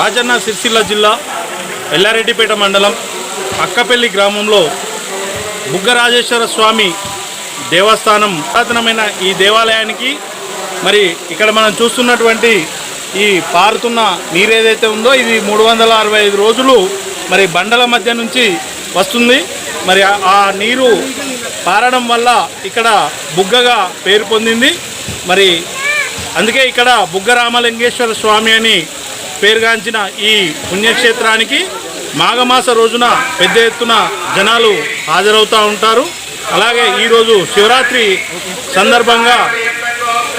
రాజన్న సిరిసిల్ల జిల్లా ఎల్లారెడ్డిపేట మండలం అక్కపల్లి గ్రామంలో బుగ్గరాజేశ్వర స్వామి దేవస్థానం పురాతనమైన ఈ దేవాలయానికి మరి ఇక్కడ మనం చూస్తున్నటువంటి ఈ పారుతున్న నీరు ఏదైతే ఉందో ఇది 365 రోజులు మరి బండల మధ్య నుంచి వస్తుంది. మరి ఆ నీరు పారడం వల్ల ఇక్కడ బుగ్గగా పేరు పొందింది. మరి అందుకే ఇక్కడ బుగ్గ రామలింగేశ్వర స్వామి అని పేరుగాంచిన ఈ పుణ్యక్షేత్రానికి మాఘమాస రోజున పెద్ద ఎత్తున జనాలు హాజరవుతూ ఉంటారు. అలాగే ఈరోజు శివరాత్రి సందర్భంగా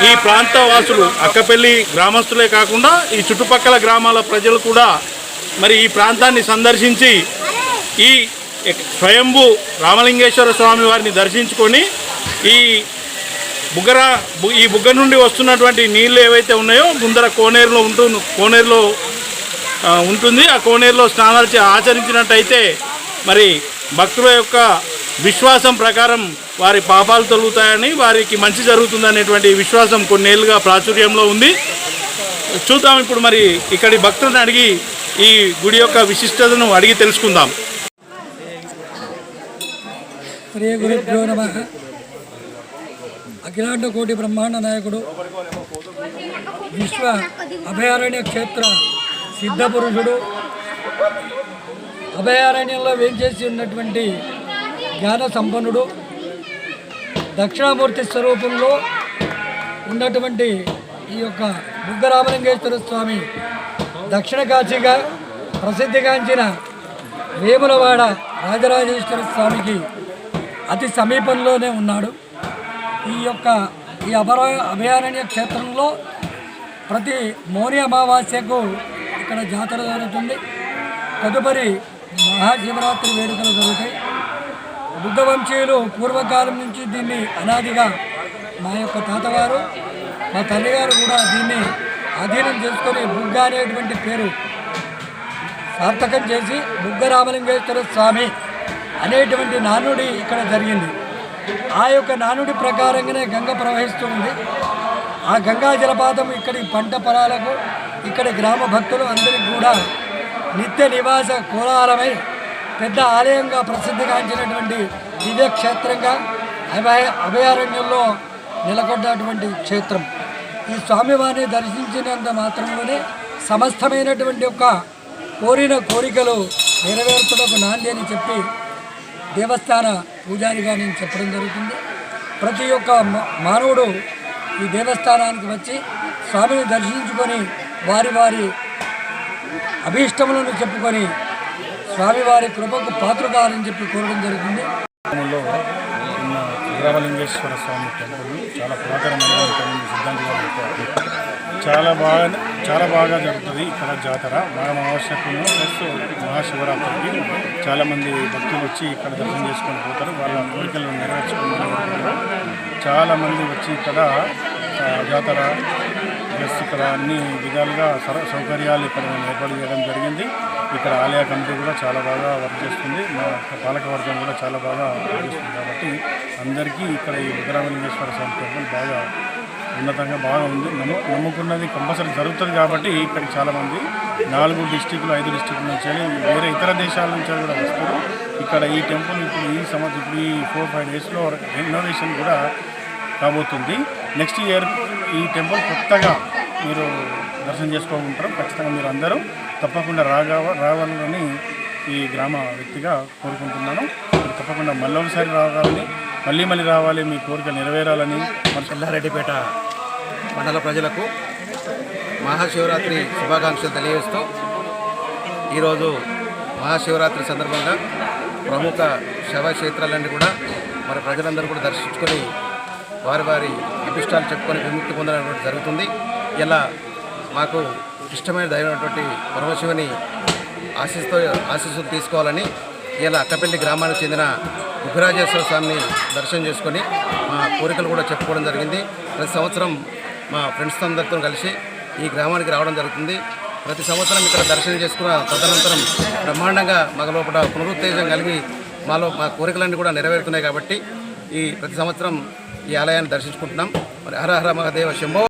ఈ ప్రాంత వాసులు అక్కపల్లి గ్రామస్తులే కాకుండా ఈ చుట్టుపక్కల గ్రామాల ప్రజలు కూడా మరి ఈ ప్రాంతాన్ని సందర్శించి ఈ స్వయంభూ రామలింగేశ్వర స్వామి వారిని దర్శించుకొని ఈ బుగ్గ నుండి వస్తున్నటువంటి నీళ్ళు ఏవైతే ఉన్నాయో ముందర కోనేరులో ఉంటుంది. ఆ కోనేరులో స్నానాలు ఆచరించినట్టయితే మరి భక్తుల యొక్క విశ్వాసం ప్రకారం వారి పాపాలు తొలుగుతాయని, వారికి మంచి జరుగుతుందనేటువంటి విశ్వాసం కొన్నేళ్ళుగా ప్రాచుర్యంలో ఉంది. చూద్దాం ఇప్పుడు మరి ఇక్కడి భక్తులను అడిగి ఈ గుడి యొక్క విశిష్టతను అడిగి తెలుసుకుందాం. శ్రీ గురుభ్యో నమః. అఖిలాండ కోటి బ్రహ్మాండ నాయకుడు, విశ్వ అభయారణ్య క్షేత్ర సిద్ధపురుషుడు, అభయారణ్యంలో వేంచేసి ఉన్నటువంటి జ్ఞాన సంపన్నుడు, దక్షిణామూర్తి స్వరూపంలో ఉన్నటువంటి ఈ యొక్క బుగ్గ రామలింగేశ్వర స్వామి దక్షిణ కాశీగా ప్రసిద్ధిగాంచిన వేములవాడ రాజరాజేశ్వర స్వామికి అతి సమీపంలోనే ఉన్నాడు. ఈ అభయారణ్య క్షేత్రంలో ప్రతి మౌని అమావాస్యకు ఇక్కడ జాతర జరుగుతుంది. తదుపరి మహాశివరాత్రి వేడుకలు జరుగుతాయి. బుద్ధ వంశీయులు పూర్వకాలం నుంచి దీన్ని అనాదిగా మా యొక్క తాతగారు, మా తల్లిగారు కూడా దీన్ని అధీనం చేసుకొని బుగ్గ అనేటువంటి పేరు సార్థకం చేసి బుగ్గ రామలింగేశ్వర స్వామి అనేటువంటి నానుడి ఇక్కడ జరిగింది. ఆ యొక్క నానుడి ప్రకారంగానే గంగ ప్రవహిస్తూ ఉంది. ఆ గంగా జలపాతం ఇక్కడి పంట పొలాలకు, ఇక్కడి గ్రామ భక్తులు అందరికీ కూడా నిత్య నివాస కోలాహలమై పెద్ద ఆలయంగా ప్రసిద్ధిగాంచినటువంటి దివ్యక్షేత్రంగా అభయారణ్యంలో నెలకొన్నటువంటి క్షేత్రం. ఈ స్వామివారిని దర్శించినంత మాత్రంలోనే సమస్తమైనటువంటి యొక్క కోరిన కోరికలు నెరవేర్చడానికి నాంది అని చెప్పి దేవస్థాన పూజారిగా నేను చెప్పడం జరుగుతుంది. ప్రతి ఒక్క మానవుడు ఈ దేవస్థానానికి వచ్చి స్వామిని దర్శించుకొని వారి వారి అభీష్టములను చెప్పుకొని స్వామివారి కృపకు పాత్ర కావాలని చెప్పి కోరడం జరుగుతుంది. రామలింగేశ్వర స్వామి టెంపుల్ చాలా పురాతనమైన సిద్ధాంతాలు చాలా బాగా జరుగుతుంది. ఇక్కడ జాతర మాఘమావాస్యకు ప్లస్ మహాశివరాత్రికి చాలామంది భక్తులు వచ్చి ఇక్కడ దర్శనం చేసుకొని పోతారు. వాళ్ళ కోరికలను నెరవేర్చుకుంటారు. చాలామంది వచ్చి ఇక్కడ జాతర ప్లస్ ఇక్కడ అన్ని విధాలుగా సౌకర్యాలు ఇక్కడ ఏర్పాటు చేయడం జరిగింది. ఇక్కడ ఆలయ కమిటీ కూడా చాలా బాగా వర్క్ చేస్తుంది. మా పాలకవర్గం కూడా చాలా బాగా పనిచేస్తుంది. కాబట్టి అందరికీ ఇక్కడ ఈ బుగ్గ రామలింగేశ్వర స్వామి టెంపుల్ బాగా ఉన్నతంగా బాగా ఉంది. నమ్ముకున్నది కంపల్సరీ జరుగుతుంది. కాబట్టి ఇక్కడికి చాలామంది 4 డిస్టిక్లు 5 డిస్టిక్ల నుంచి వేరే ఇతర దేశాల నుంచి కూడా వస్తారు. ఇక్కడ ఈ టెంపుల్ ఇప్పుడు ఈ 4-5 డేస్లో రెనోవేషన్ కూడా కాబోతుంది. నెక్స్ట్ ఇయర్ ఈ టెంపుల్ కొత్తగా మీరు దర్శనం చేసుకోకుంటారు. ఖచ్చితంగా మీరు అందరూ తప్పకుండా రావాలని ఈ గ్రామ వ్యక్తిగా కోరుకుంటున్నాను. మీరు తప్పకుండా మళ్ళొకసారి రావాలని, మళ్ళీ రావాలి, మీ కోరిక నెరవేరాలని ఎల్లారెడ్డిపేట మండల ప్రజలకు మహాశివరాత్రి శుభాకాంక్షలు తెలియజేస్తూ ఈరోజు మహాశివరాత్రి సందర్భంగా ప్రముఖ శైవక్షేత్రాలన్నీ కూడా మరి ప్రజలందరూ కూడా దర్శించుకొని వారి వారి అభిష్టాలు చెప్పుకొని విముక్తి పొందడం జరుగుతుంది. ఇలా మాకు ఇష్టమైన దైవమైనటువంటి పరమశివుని ఆశీస్సులు తీసుకోవాలని ఇలా అక్కపల్లి గ్రామానికి చెందిన బుగ్గరాజేశ్వర స్వామిని దర్శనం చేసుకొని మా కోరికలు కూడా చెప్పుకోవడం జరిగింది. ప్రతి సంవత్సరం మా ఫ్రెండ్స్ అందరితో కలిసి ఈ గ్రామానికి రావడం జరుగుతుంది. ప్రతి సంవత్సరం ఇక్కడ దర్శనం చేసుకున్న తదనంతరం బ్రహ్మాండంగా మగ లోపల పునరుత్తేజం కలిగి మా కోరికలన్నీ కూడా నెరవేరుతున్నాయి. కాబట్టి ప్రతి సంవత్సరం ఈ ఆలయాన్ని దర్శించుకుంటున్నాం. మరి హర హర మహాదేవ శంభో.